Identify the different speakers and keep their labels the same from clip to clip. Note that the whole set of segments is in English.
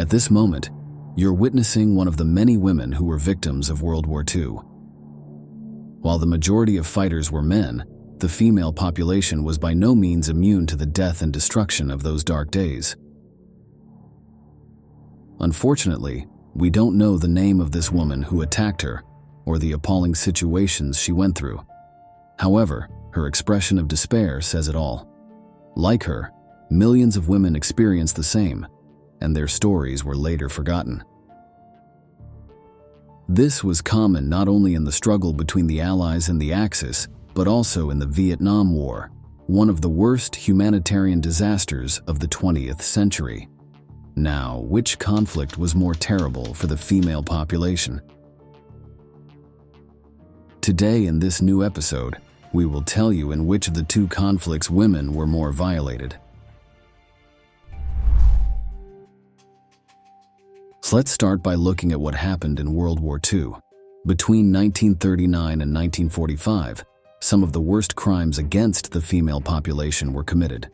Speaker 1: At this moment, you're witnessing one of the many women who were victims of World War II. While the majority of fighters were men, the female population was by no means immune to the death and destruction of those dark days. Unfortunately, we don't know the name of this woman who attacked her or the appalling situations she went through. However, her expression of despair says it all. Like her, millions of women experienced the same, and their stories were later forgotten. This was common not only in the struggle between the Allies and the Axis, but also in the Vietnam War, one of the worst humanitarian disasters of the 20th century. Now, which conflict was more terrible for the female population? Today in this new episode, we will tell you in which of the two conflicts women were more violated. So let's start by looking at what happened in World War II. Between 1939 and 1945, some of the worst crimes against the female population were committed.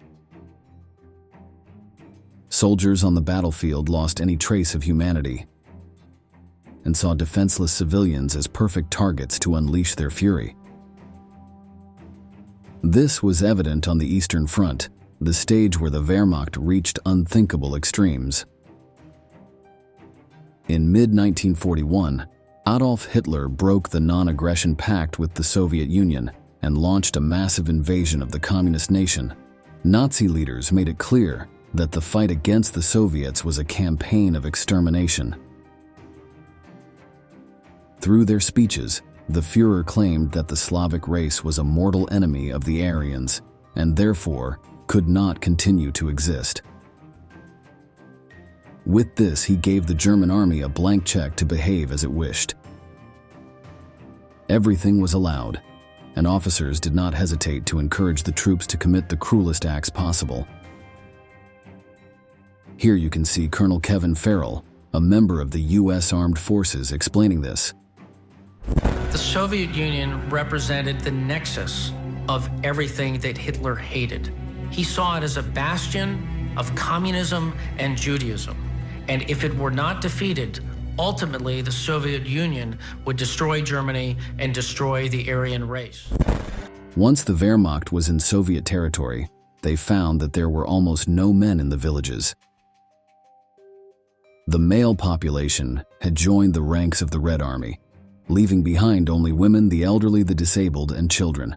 Speaker 1: Soldiers on the battlefield lost any trace of humanity and saw defenseless civilians as perfect targets to unleash their fury. This was evident on the Eastern Front, the stage where the Wehrmacht reached unthinkable extremes. In mid-1941, Adolf Hitler broke the non-aggression pact with the Soviet Union and launched a massive invasion of the communist nation. Nazi leaders made it clear that the fight against the Soviets was a campaign of extermination. Through their speeches, the Führer claimed that the Slavic race was a mortal enemy of the Aryans and therefore could not continue to exist. With this, he gave the German army a blank check to behave as it wished. Everything was allowed, and officers did not hesitate to encourage the troops to commit the cruelest acts possible. Here you can see Colonel Kevin Farrell, a member of the U.S. Armed Forces, explaining this.
Speaker 2: The Soviet Union represented the nexus of everything that Hitler hated. He saw it as a bastion of communism and Judaism. And if it were not defeated, ultimately the Soviet Union would destroy Germany and destroy the Aryan race.
Speaker 1: Once the Wehrmacht was in Soviet territory, they found that there were almost no men in the villages. The male population had joined the ranks of the Red Army, leaving behind only women, the elderly, the disabled, and children.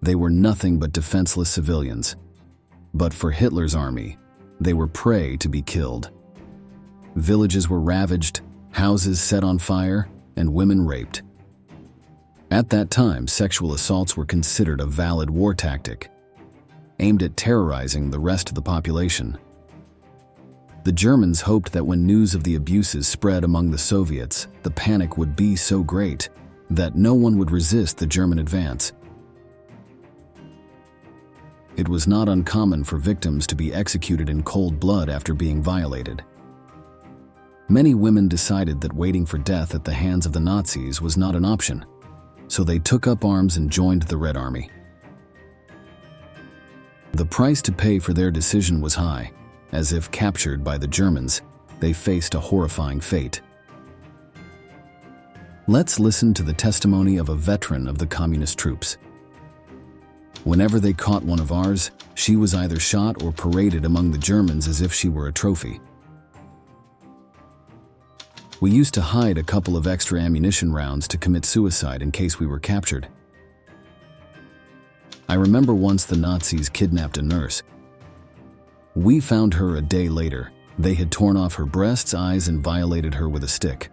Speaker 1: They were nothing but defenseless civilians. But for Hitler's army, they were prey to be killed. Villages were ravaged, houses set on fire, and women raped. At that time, sexual assaults were considered a valid war tactic, aimed at terrorizing the rest of the population. The Germans hoped that when news of the abuses spread among the Soviets, the panic would be so great that no one would resist the German advance. It was not uncommon for victims to be executed in cold blood after being violated. Many women decided that waiting for death at the hands of the Nazis was not an option, so they took up arms and joined the Red Army. The price to pay for their decision was high, as if captured by the Germans, they faced a horrifying fate. Let's listen to the testimony of a veteran of the communist troops. Whenever they caught one of ours, she was either shot or paraded among the Germans as if she were a trophy. We used to hide a couple of extra ammunition rounds to commit suicide in case we were captured. I remember once the Nazis kidnapped a nurse. We found her a day later. They had torn off her breasts, eyes, and violated her with a stick.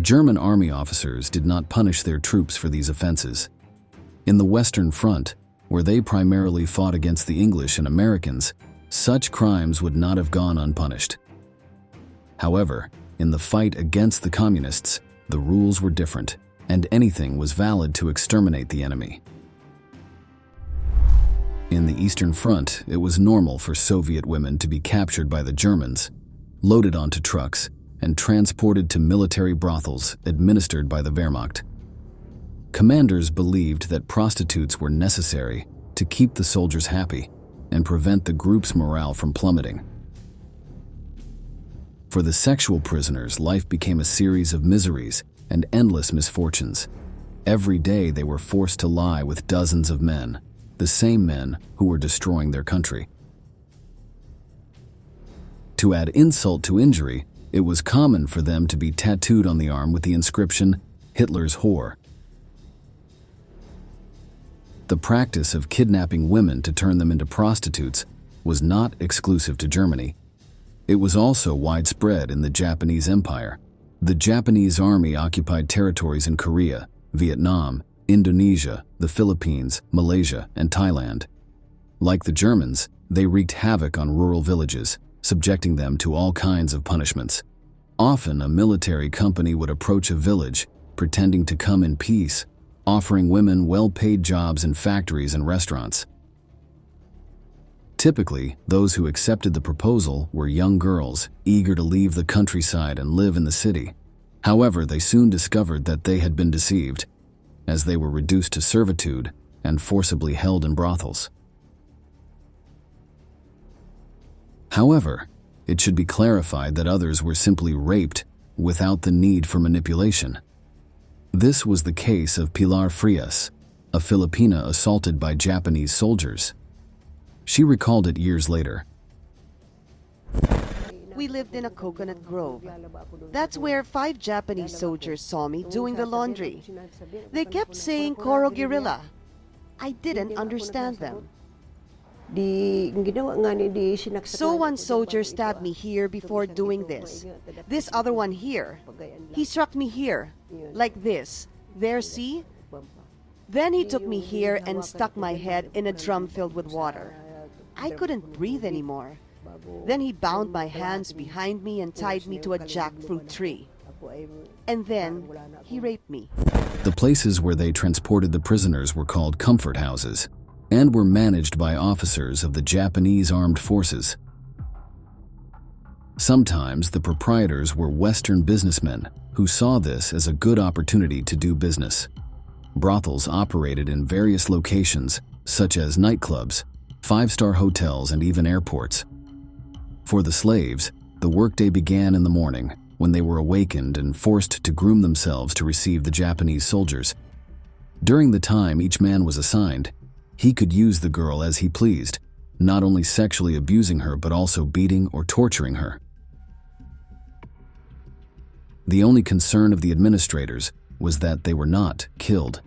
Speaker 1: German army officers did not punish their troops for these offenses. In the Western Front, where they primarily fought against the English and Americans, such crimes would not have gone unpunished. However, in the fight against the communists, the rules were different, and anything was valid to exterminate the enemy. In the Eastern Front, it was normal for Soviet women to be captured by the Germans, loaded onto trucks, and transported to military brothels administered by the Wehrmacht. Commanders believed that prostitutes were necessary to keep the soldiers happy, and prevent the group's morale from plummeting. For the sexual prisoners, life became a series of miseries and endless misfortunes. Every day they were forced to lie with dozens of men, the same men who were destroying their country. To add insult to injury, it was common for them to be tattooed on the arm with the inscription, "Hitler's whore." The practice of kidnapping women to turn them into prostitutes was not exclusive to Germany. It was also widespread in the Japanese Empire. The Japanese army occupied territories in Korea, Vietnam, Indonesia, the Philippines, Malaysia, and Thailand. Like the Germans, they wreaked havoc on rural villages, subjecting them to all kinds of punishments. Often, a military company would approach a village, pretending to come in peace, offering women well-paid jobs in factories and restaurants. Typically, those who accepted the proposal were young girls, eager to leave the countryside and live in the city. However, they soon discovered that they had been deceived, as they were reduced to servitude and forcibly held in brothels. However, it should be clarified that others were simply raped without the need for manipulation. This was the case of Pilar Frias, a Filipina assaulted by Japanese soldiers. She recalled it years later.
Speaker 3: We lived in a coconut grove. That's where 5 Japanese soldiers saw me doing the laundry. They kept saying Koro Guerrilla. I didn't understand them. So one soldier stabbed me here before doing this. This other one here. He struck me here, like this. There, see? Then he took me here and stuck my head in a drum filled with water. I couldn't breathe anymore. Then he bound my hands behind me and tied me to a jackfruit tree. And then he raped me.
Speaker 1: The places where they transported the prisoners were called comfort houses and were managed by officers of the Japanese armed forces. Sometimes the proprietors were Western businessmen who saw this as a good opportunity to do business. Brothels operated in various locations, such as nightclubs, 5-star hotels, and even airports. For the slaves, the workday began in the morning, when they were awakened and forced to groom themselves to receive the Japanese soldiers. During the time each man was assigned, he could use the girl as he pleased, not only sexually abusing her but also beating or torturing her. The only concern of the administrators was that they were not killed.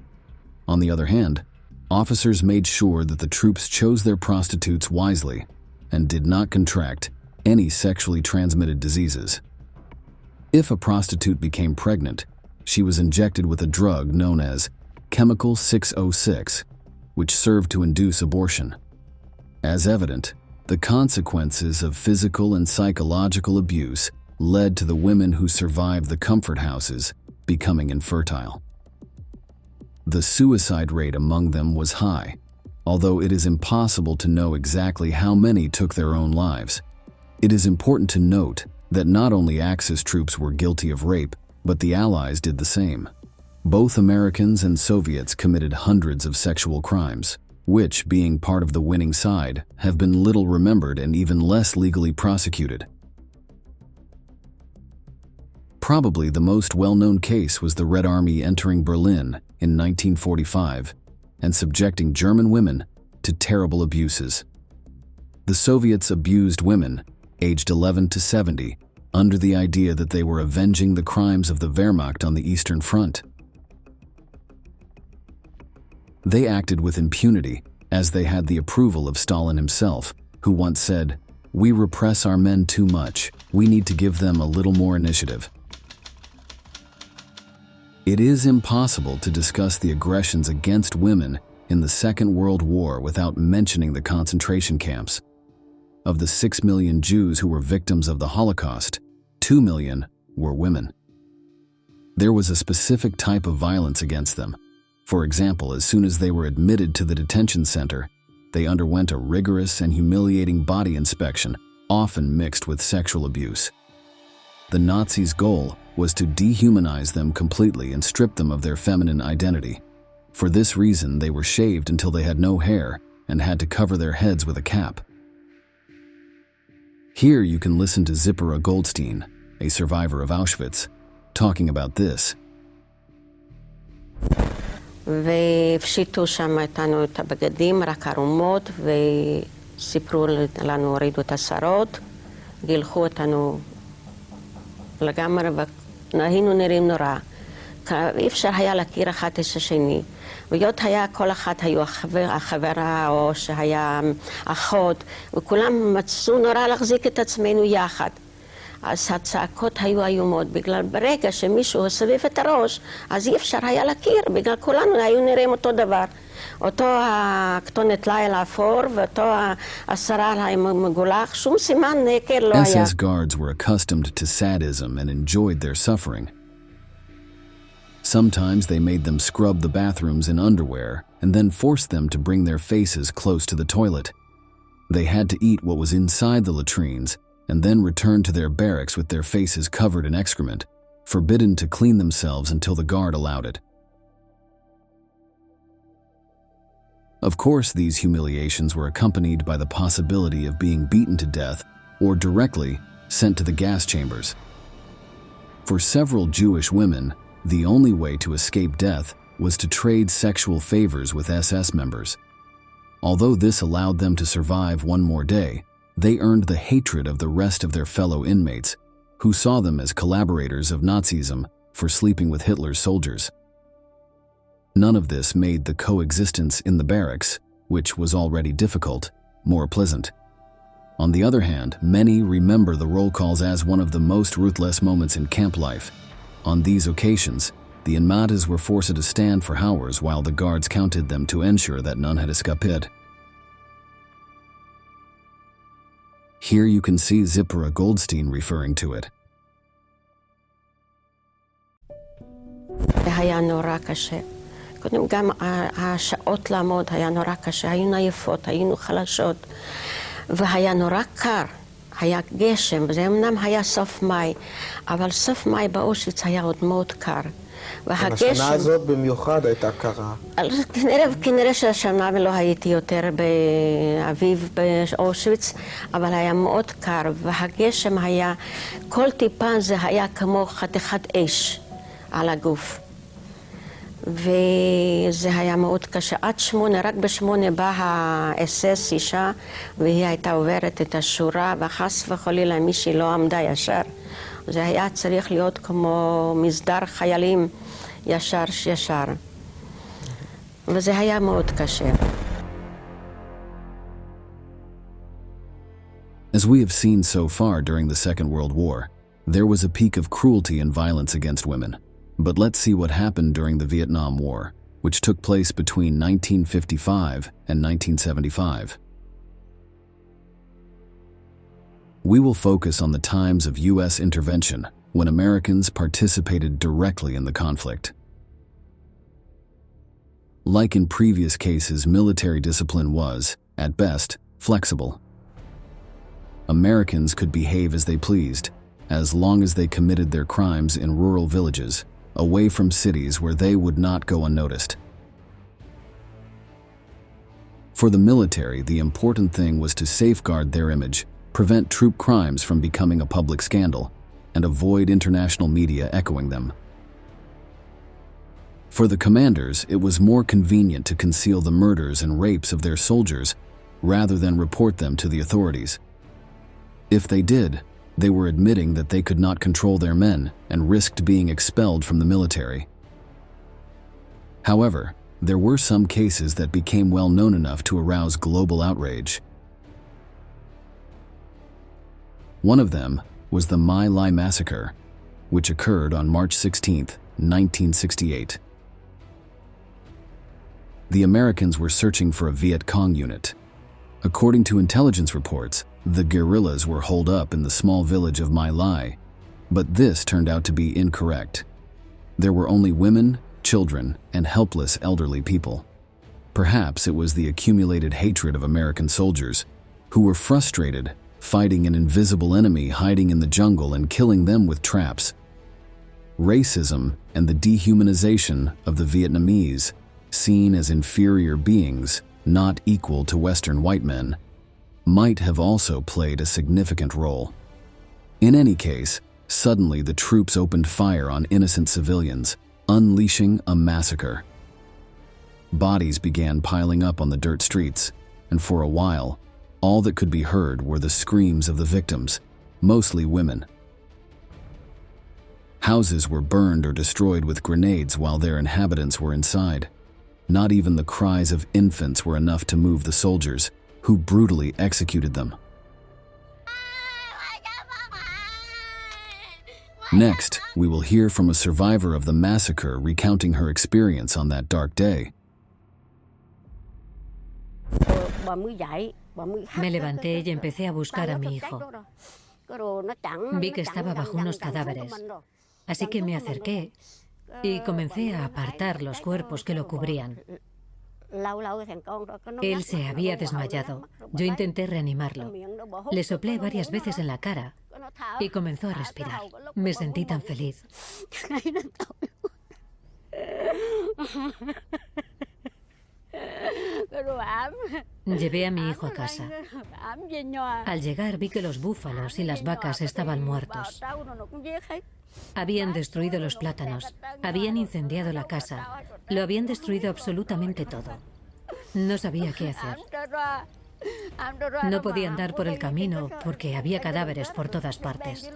Speaker 1: On the other hand, officers made sure that the troops chose their prostitutes wisely and did not contract any sexually transmitted diseases. If a prostitute became pregnant, she was injected with a drug known as Chemical 606, which served to induce abortion. As evident, the consequences of physical and psychological abuse led to the women who survived the comfort houses becoming infertile. The suicide rate among them was high, although it is impossible to know exactly how many took their own lives. It is important to note that not only Axis troops were guilty of rape, but the Allies did the same. Both Americans and Soviets committed hundreds of sexual crimes, which, being part of the winning side, have been little remembered and even less legally prosecuted. Probably the most well-known case was the Red Army entering Berlin in 1945 and subjecting German women to terrible abuses. The Soviets abused women, aged 11 to 70, under the idea that they were avenging the crimes of the Wehrmacht on the Eastern Front. They acted with impunity, as they had the approval of Stalin himself, who once said, "We repress our men too much. We need to give them a little more initiative." It is impossible to discuss the aggressions against women in the Second World War without mentioning the concentration camps. Of the 6 million Jews who were victims of the Holocaust, 2 million were women. There was a specific type of violence against them. For example, as soon as they were admitted to the detention center, they underwent a rigorous and humiliating body inspection, often mixed with sexual abuse. The Nazis' goal was to dehumanize them completely and strip them of their feminine identity. For this reason, they were shaved until they had no hair and had to cover their heads with a cap. Here you can listen to Zipporah Goldstein, a survivor of Auschwitz, talking about this.
Speaker 4: והפשיטו שם איתנו את הבגדים, רק ערומות, וסיפרו לנו, הורידו את השערות, גילחו אותנו לגמרי, והיינו נראים נורא. אי אפשר היה להכיר אחד את השני. והיות היה, כל אחת היו החברה או שהיה אחות, וכולם מצאו נורא להחזיק את עצמנו יחד. אז הצעקות היו איומות, בגלל ברגע שמישהו הסביב את הראש, אז אי אפשר היה להכיר, בגלל כולנו היו נראים אותו דבר. אותו הכתונת לילה אפור, ואותו השרה המגולח, שום סימן נקר לא היה.
Speaker 1: SS guards were accustomed to sadism and enjoyed their suffering. Sometimes they made them scrub the bathrooms in underwear and then forced them to bring their faces close to the toilet. They had to eat what was inside the latrines and then return to their barracks with their faces covered in excrement, forbidden to clean themselves until the guard allowed it. Of course, these humiliations were accompanied by the possibility of being beaten to death or directly sent to the gas chambers. For several Jewish women, the only way to escape death was to trade sexual favors with SS members. Although this allowed them to survive one more day, they earned the hatred of the rest of their fellow inmates, who saw them as collaborators of Nazism for sleeping with Hitler's soldiers. None of this made the coexistence in the barracks, which was already difficult, more pleasant. On the other hand, many remember the roll calls as one of the most ruthless moments in camp life. On these occasions, the inmates were forced to stand for hours while the guards counted them to ensure that none had escaped. Here you can see Zipporah Goldstein referring to it.
Speaker 4: היה נורא קשה. קודם גם השעות לעמוד היה נורא קשה, היינו עייפות, היינו חלשות, והיה נורא קר, היה גשם, וזה אמנם היה סוף מאי, אבל סוף מאי באושוויץ היה עוד מאוד קר.
Speaker 5: השנה הזאת במיוחד הייתה קרה.
Speaker 4: כנראה שהשנה ולא הייתי יותר באביב באושוויץ, אבל היה מאוד קר, והגשם היה, כל טיפה זה היה כמו חתיכת אש על הגוף. וזה היה מאוד קשה. עד 8, רק ב8 באה האס-אס אישה, והיא הייתה עוברת את השורה, וחס וחלילה מישהי לא עמדה ישר. זה היה צריך להיות כמו מסדר חיילים ישר. וזה היה מאוד קשה.
Speaker 1: As we have seen so far during the Second World War, there was a peak of cruelty and violence against women. But let's see what happened during the Vietnam War, which took place between 1955 and 1975. We will focus on the times of U.S. intervention when Americans participated directly in the conflict. Like in previous cases, military discipline was, at best, flexible. Americans could behave as they pleased, as long as they committed their crimes in rural villages, away from cities where they would not go unnoticed. For the military, the important thing was to safeguard their image, prevent troop crimes from becoming a public scandal, and avoid international media echoing them. For the commanders, it was more convenient to conceal the murders and rapes of their soldiers rather than report them to the authorities. If they did, they were admitting that they could not control their men and risked being expelled from the military. However, there were some cases that became well known enough to arouse global outrage. One of them was the My Lai massacre, which occurred on March 16, 1968. The Americans were searching for a Viet Cong unit. According to intelligence reports, the guerrillas were holed up in the small village of My Lai, but this turned out to be incorrect. There were only women, children, and helpless elderly people. Perhaps it was the accumulated hatred of American soldiers, who were frustrated, fighting an invisible enemy hiding in the jungle and killing them with traps. Racism and the dehumanization of the Vietnamese, seen as inferior beings, not equal to Western white men, might have also played a significant role. In any case, suddenly the troops opened fire on innocent civilians, unleashing a massacre. Bodies began piling up on the dirt streets, and for a while, all that could be heard were the screams of the victims, mostly women. Houses were burned or destroyed with grenades while their inhabitants were inside. Not even the cries of infants were enough to move the soldiers, who brutally executed them. Next, we will hear from a survivor of the massacre recounting her experience on that dark day.
Speaker 6: Me levanté y empecé a buscar a mi hijo. Vi que estaba bajo unos cadáveres, así que me acerqué y comencé a apartar los cuerpos que lo cubrían. Él se había desmayado. Yo intenté reanimarlo. Le soplé varias veces en la cara y comenzó a respirar. Me sentí tan feliz. Llevé a mi hijo a casa. Al llegar vi que los búfalos y las vacas estaban muertos. Habían destruido los plátanos, habían incendiado la casa, lo habían destruido absolutamente todo. No sabía qué hacer. No podía andar por el camino porque había cadáveres por todas partes.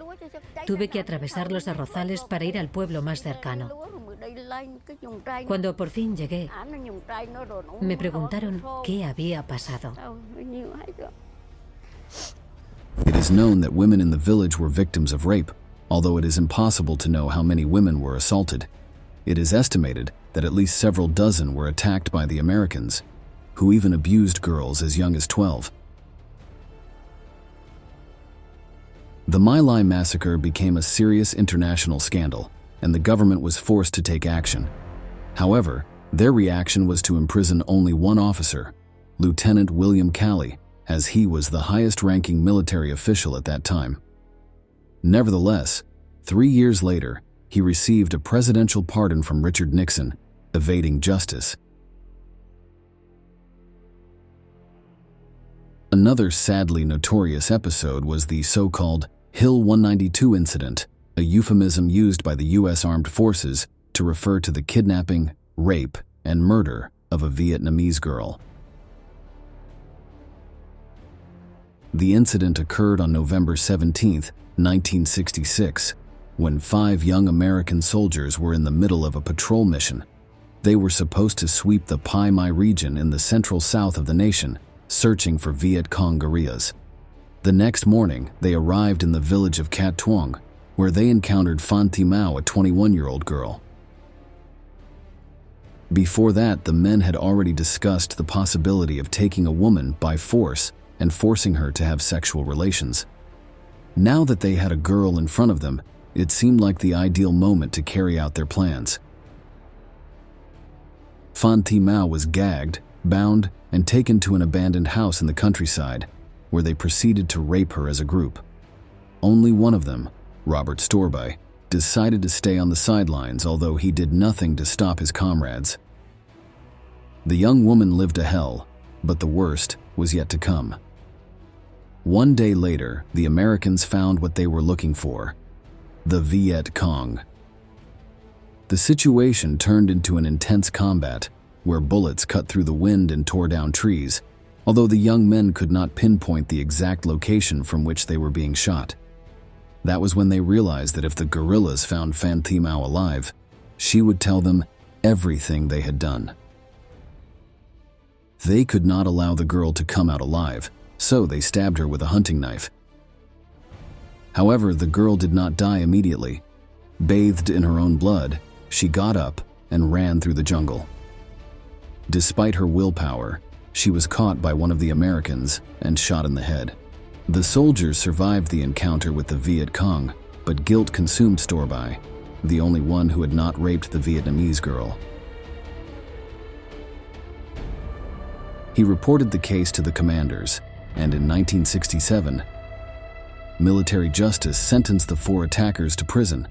Speaker 6: Tuve que atravesar los arrozales para ir al pueblo más cercano. Cuando por fin llegué, me preguntaron qué había pasado.
Speaker 1: It is known that women in the village were victims of rape, although it is impossible to know how many women were assaulted. It is estimated that at least several dozen were attacked by the Americans, who even abused girls as young as 12. The My Lai massacre became a serious international scandal, and the government was forced to take action. However, their reaction was to imprison only one officer, Lieutenant William Calley, as he was the highest-ranking military official at that time. Nevertheless, 3 years later, he received a presidential pardon from Richard Nixon, evading justice. Another sadly notorious episode was the so-called Hill 192 incident, a euphemism used by the U.S. Armed Forces to refer to the kidnapping, rape, and murder of a Vietnamese girl. The incident occurred on November 17, 1966, when 5 young American soldiers were in the middle of a patrol mission. They were supposed to sweep the Pai Mai region in the central south of the nation, searching for Viet Cong guerrillas. The next morning, they arrived in the village of Cat Tuong, where they encountered Phan Thi Mao, a 21-year-old girl. Before that, the men had already discussed the possibility of taking a woman by force and forcing her to have sexual relations. Now that they had a girl in front of them, it seemed like the ideal moment to carry out their plans. Phan Thi Mao was gagged, bound, and taken to an abandoned house in the countryside, where they proceeded to rape her as a group. Only one of them, Robert Storby, decided to stay on the sidelines, although he did nothing to stop his comrades. The young woman lived a hell, but the worst was yet to come. One day later, the Americans found what they were looking for: the Viet Cong. The situation turned into an intense combat, where bullets cut through the wind and tore down trees, although the young men could not pinpoint the exact location from which they were being shot. That was when they realized that if the guerrillas found Phan Thi Mao alive, she would tell them everything they had done. They could not allow the girl to come out alive, so they stabbed her with a hunting knife. However, the girl did not die immediately. Bathed in her own blood, she got up and ran through the jungle. Despite her willpower, she was caught by one of the Americans and shot in the head. The soldiers survived the encounter with the Viet Cong, but guilt consumed Storby, the only one who had not raped the Vietnamese girl. He reported the case to the commanders, and in 1967, military justice sentenced the 4 attackers to prison.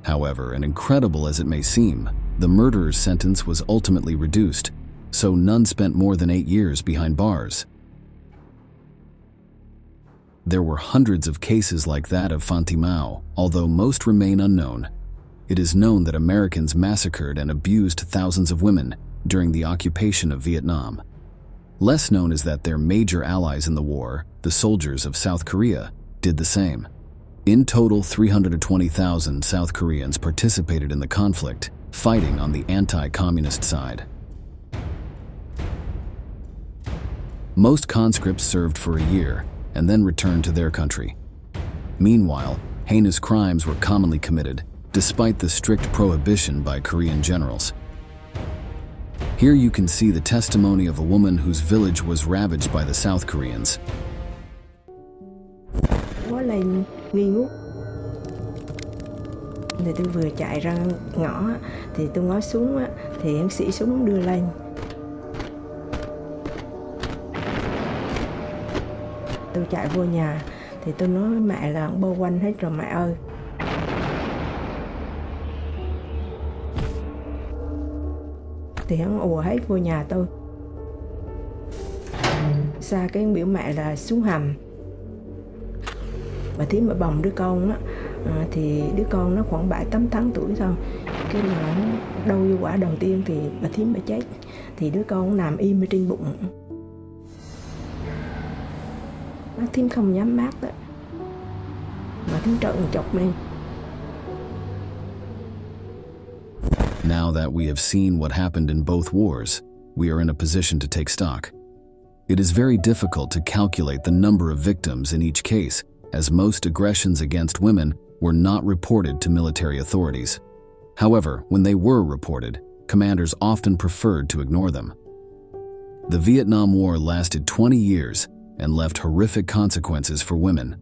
Speaker 1: However, and incredible as it may seem, the murderer's sentence was ultimately reduced, so none spent more than 8 years behind bars. There were hundreds of cases like that of Fantimao, although most remain unknown. It is known that Americans massacred and abused thousands of women during the occupation of Vietnam. Less known is that their major allies in the war, the soldiers of South Korea, did the same. In total, 320,000 South Koreans participated in the conflict, fighting on the anti-communist side. Most conscripts served for a year and then returned to their country. Meanwhile, heinous crimes were commonly committed, despite the strict prohibition by Korean generals. Here you can see the testimony of a woman whose village was ravaged by the South Koreans.
Speaker 7: Có lên nghi ngút. Thì tôi vừa chạy ra ngõ thì tôi ngó xuống thì anh sĩ súng đưa lên. Tôi chạy vô nhà thì tôi nói với mẹ là bao quanh hết rồi mẹ ơi. Thì hắn ùa hết vô nhà tôi. Xa cái biểu mẹ là xuống hầm. Bà thím mà bồng đứa con á, thì đứa con nó khoảng 7-8 tháng tuổi thôi. Cái là nó đau vô quả đầu tiên thì bà thím bà chết. Thì đứa con nằm im ở trên bụng. Bác thím không nhắm mắt đó. Bà thím trợn chọc lên.
Speaker 1: Now that we have seen what happened in both wars, we are in a position to take stock. It is very difficult to calculate the number of victims in each case, as most aggressions against women were not reported to military authorities. However, when they were reported, commanders often preferred to ignore them. The Vietnam War lasted 20 years and left horrific consequences for women.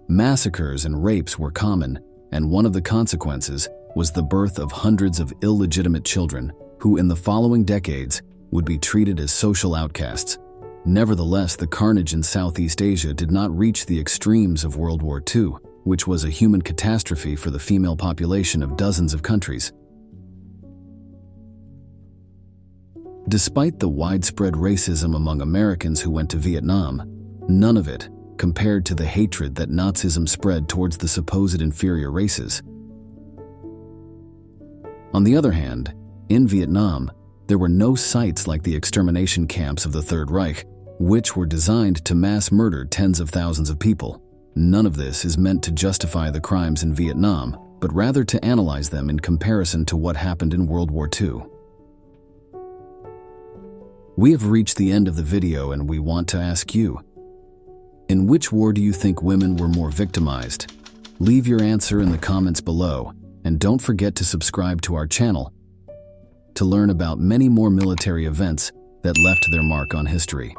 Speaker 1: Massacres and rapes were common, and one of the consequences was the birth of hundreds of illegitimate children who in the following decades would be treated as social outcasts. Nevertheless, the carnage in Southeast Asia did not reach the extremes of World War II, which was a human catastrophe for the female population of dozens of countries. Despite the widespread racism among Americans who went to Vietnam, none of it compared to the hatred that Nazism spread towards the supposed inferior races. On the other hand, in Vietnam, there were no sites like the extermination camps of the Third Reich, which were designed to mass murder tens of thousands of people. None of this is meant to justify the crimes in Vietnam, but rather to analyze them in comparison to what happened in World War II. We have reached the end of the video and we want to ask you, in which war do you think women were more victimized? Leave your answer in the comments below, and don't forget to subscribe to our channel to learn about many more military events that left their mark on history.